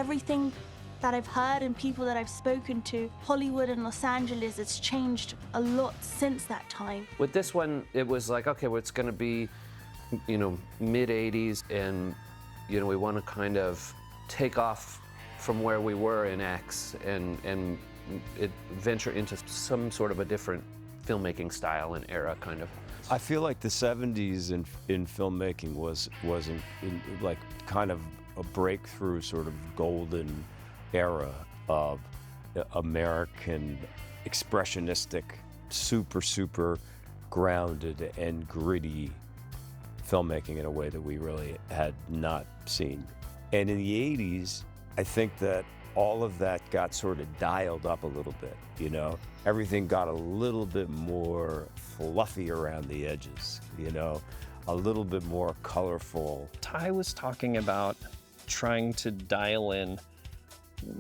everything that I've heard and people that I've spoken to, Hollywood and Los Angeles, it's changed a lot since that time. With this one, it was like, okay, well, it's gonna be, you know, mid-'80s, and, you know, we want to kind of take off from where we were in X and venture into some sort of a different filmmaking style and era, kind of. I feel like the 70s in filmmaking was like kind of a breakthrough sort of golden era of American expressionistic, super grounded and gritty filmmaking in a way that we really had not seen. And in the 80s, I think that all of that got sort of dialed up a little bit, you know? Everything got a little bit more fluffy around the edges, you know? A little bit more colorful. Ty was talking about trying to dial in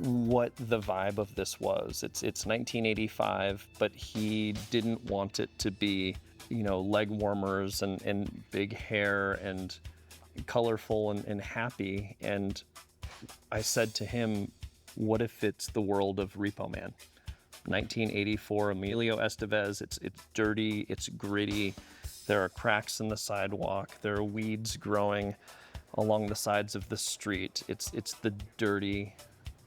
what the vibe of this was. It's 1985, but he didn't want it to be, you know, leg warmers and big hair and colorful and happy. And I said to him, what if it's the world of Repo Man? 1984, Emilio Estevez, it's dirty, it's gritty. There are cracks in the sidewalk. There are weeds growing along the sides of the street. It's the dirty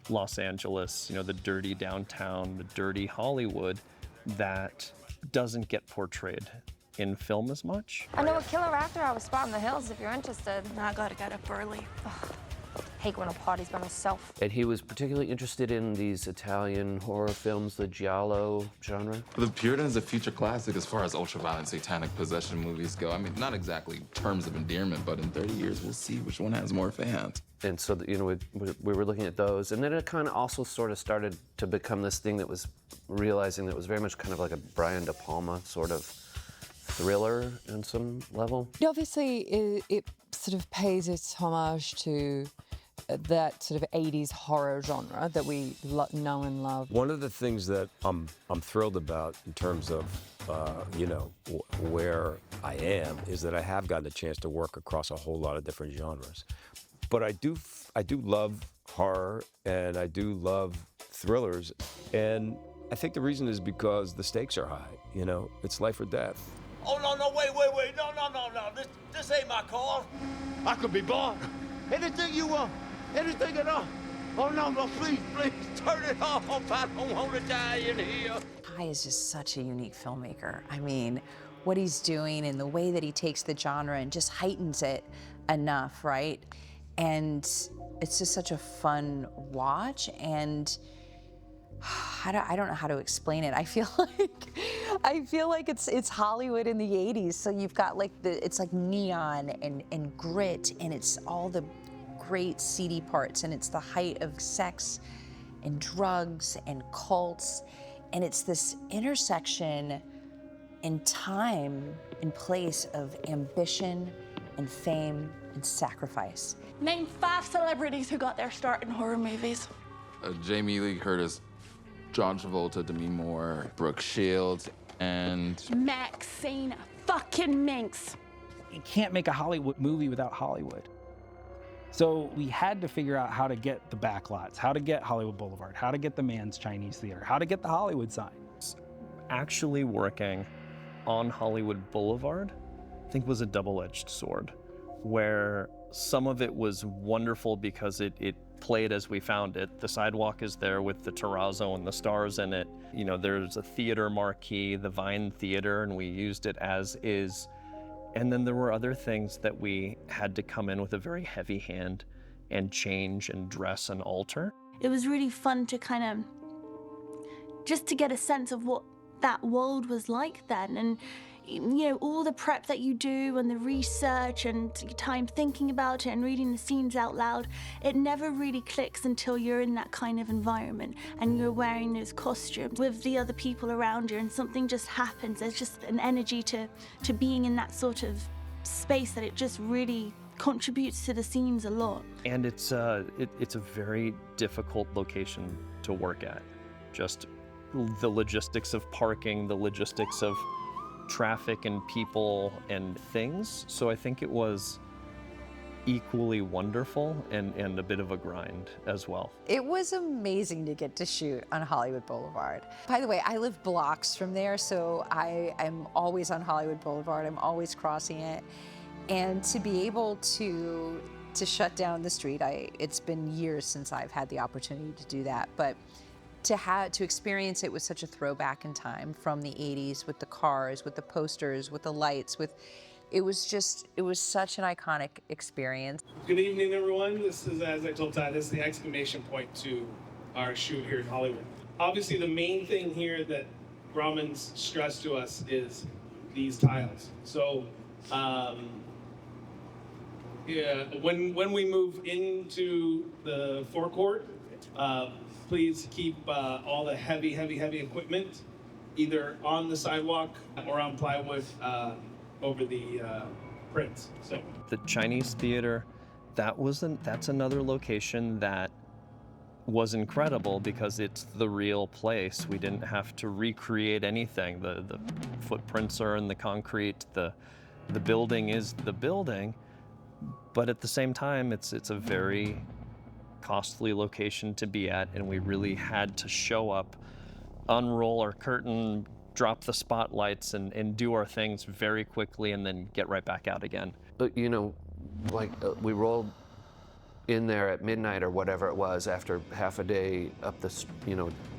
Los Angeles, you know, the dirty downtown, the dirty Hollywood that doesn't get portrayed in film as much. I know a killer actor I was spotting the hills if you're interested. Now I gotta get up early. Hate going to parties by myself. And he was particularly interested in these Italian horror films, the giallo genre. The Puritan is a future classic as far as ultra-violent satanic possession movies go. I mean, not exactly terms of endearment, but in 30 years, we'll see which one has more fans. And so, you know, we were looking at those. And then it kind of also sort of started to become this thing that was realizing that it was very much kind of like a Brian De Palma sort of thriller on some level. Obviously, it sort of pays its homage to that sort of 80s horror genre that we know and love. One of the things that I'm thrilled about in terms of, you know, where I am is that I have gotten a chance to work across a whole lot of different genres. But I do love horror and I do love thrillers. And I think the reason is because the stakes are high, you know, it's life or death. Oh, no, wait, no. This ain't my car. I could be bought. Anything you want, anything at all. Oh, no, please, turn it off. I don't want to die in here. Ty is just such a unique filmmaker. I mean, what he's doing and the way that he takes the genre and just heightens it enough, right? And it's just such a fun watch, and I don't know how to explain it. I feel like it's Hollywood in the 80s. So you've got like it's like neon and grit, and it's all the great seedy parts, and it's the height of sex and drugs and cults, and it's this intersection in time and place of ambition and fame and sacrifice. Name 5 celebrities who got their start in horror movies. Jamie Lee Curtis, John Travolta, Demi Moore, Brooke Shields, and MaXXXine fucking Minx. You can't make a Hollywood movie without Hollywood. So we had to figure out how to get the backlots, how to get Hollywood Boulevard, how to get the Mann's Chinese Theater, how to get the Hollywood sign. Actually working on Hollywood Boulevard, I think, was a double-edged sword, where some of it was wonderful because it played as we found it. The sidewalk is there with the terrazzo and the stars in it. You know, there's a theater marquee, the Vine Theater, and we used it as is. And then there were other things that we had to come in with a very heavy hand and change and dress and alter. It was really fun to kind of, just to get a sense of what that world was like then. And, you know, all the prep that you do and the research and time thinking about it and reading the scenes out loud, it never really clicks until you're in that kind of environment and you're wearing those costumes with the other people around you, and something just happens. There's just an energy to being in that sort of space that it just really contributes to the scenes a lot. And it's a very difficult location to work at. Just the logistics of parking, the logistics of traffic and people and things. So I think it was equally wonderful and a bit of a grind as well. It was amazing to get to shoot on Hollywood Boulevard. By the way, I live blocks from there, so I am always on Hollywood Boulevard. I'm always crossing it. And to be able to shut down the street, it's been years since I've had the opportunity to do that, but to experience it with such a throwback in time from the 80s with the cars, with the posters, with the lights, it was such an iconic experience. Good evening, everyone. This is, as I told Ty, this is the exclamation point to our shoot here in Hollywood. Obviously, the main thing here that Grauman's stressed to us is these tiles. So, when we move into the forecourt, please keep all the heavy equipment either on the sidewalk or on plywood over the prints. So the Chinese theater, that's another location that was incredible because it's the real place. We didn't have to recreate anything. The footprints are in the concrete. The building is the building, but at the same time, it's a very costly location to be at, and we really had to show up, unroll our curtain, drop the spotlights, and do our things very quickly, and then get right back out again. But you know, like we rolled in there at midnight or whatever it was after half a day up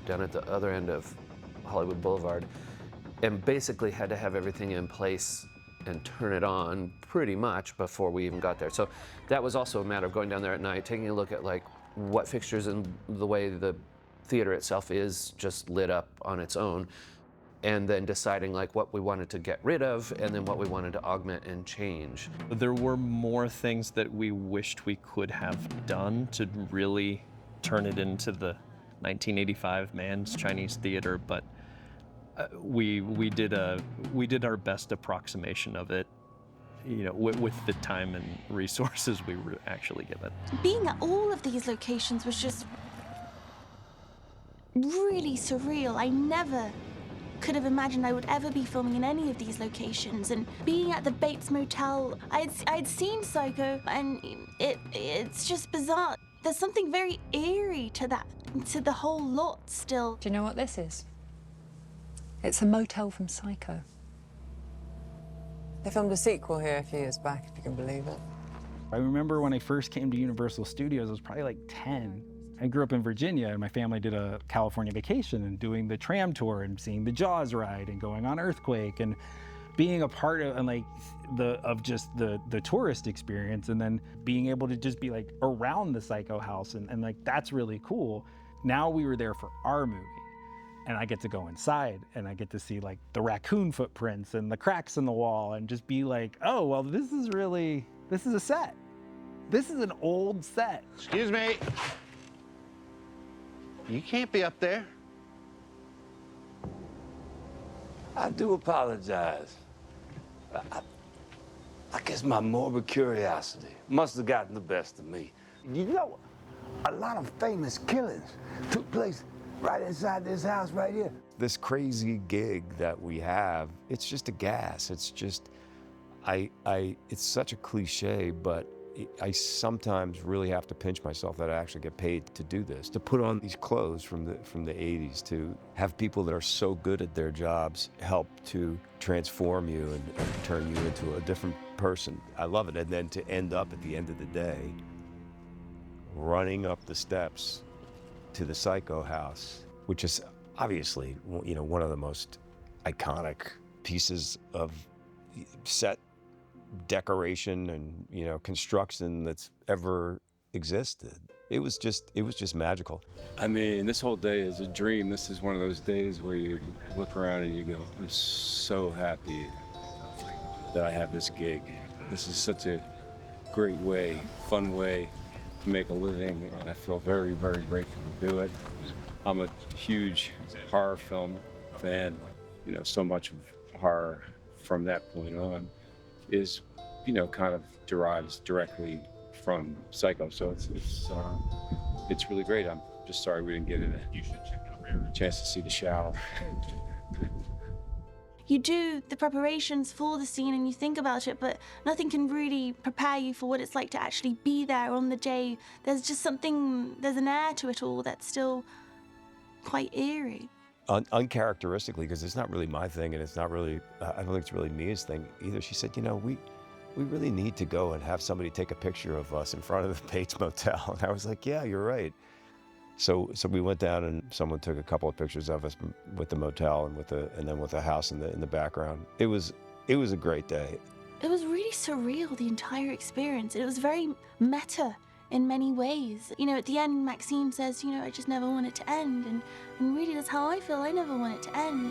down at the other end of Hollywood Boulevard, and basically had to have everything in place and turn it on pretty much before we even got there. So that was also a matter of going down there at night, taking a look at like what fixtures and the way the theater itself is just lit up on its own, and then deciding like what we wanted to get rid of and then what we wanted to augment and change. There were more things that we wished we could have done to really turn it into the 1985 Mann's Chinese Theater, but we did our best approximation of it, with the time and resources we were actually given. Being at all of these locations was just really surreal. I never could have imagined I would ever be filming in any of these locations. And being at the Bates Motel, I'd seen Psycho, and it's just bizarre. There's something very eerie to the whole lot still. Do you know what this is? It's a motel from Psycho. They filmed a sequel here a few years back, if you can believe it. I remember when I first came to Universal Studios, I was probably like 10. I grew up in Virginia, and my family did a California vacation and doing the tram tour and seeing the Jaws ride and going on Earthquake and being a part of the tourist experience, and then being able to just be like around the Psycho house and like that's really cool. Now we were there for our movie, and I get to go inside and I get to see like the raccoon footprints and the cracks in the wall and just be like, oh, well, this is a set. This is an old set. Excuse me. You can't be up there. I do apologize. I guess my morbid curiosity must have gotten the best of me. You know, a lot of famous killings took place right inside this house right here. This crazy gig that we have, it's just a gas. It's just, it's such a cliche, but I sometimes really have to pinch myself that I actually get paid to do this, to put on these clothes from the 80s, to have people that are so good at their jobs help to transform you and turn you into a different person. I love it. And then to end up at the end of the day, running up the steps to the Psycho house, which is obviously, one of the most iconic pieces of set decoration and construction that's ever existed. It was just magical. I mean, this whole day is a dream. This is one of those days where you look around and you go, I'm so happy that I have this gig. This is such a great way, fun way to make a living, and I feel very, very grateful to do it. I'm a huge horror film fan. So much of horror from that point on is, kind of derives directly from Psycho. So it's really great. I'm just sorry we didn't get a chance to see the shower. you do the preparations for the scene and you think about it, but nothing can really prepare you for what it's like to actually be there on the day. There's just something, there's an air to it all that's still quite eerie. Uncharacteristically, because it's not really my thing, and it's not really, I don't think it's really Mia's thing either. She said, you know, we really need to go and have somebody take a picture of us in front of the Bates Motel. And I was like, yeah, you're right. So we went down and someone took a couple of pictures of us with the motel and then with the house in the background. It was a great day. It was really surreal, the entire experience. It was very meta in many ways. You know, at the end, Maxine says, you know, I just never want it to end. And really, that's how I feel. I never want it to end.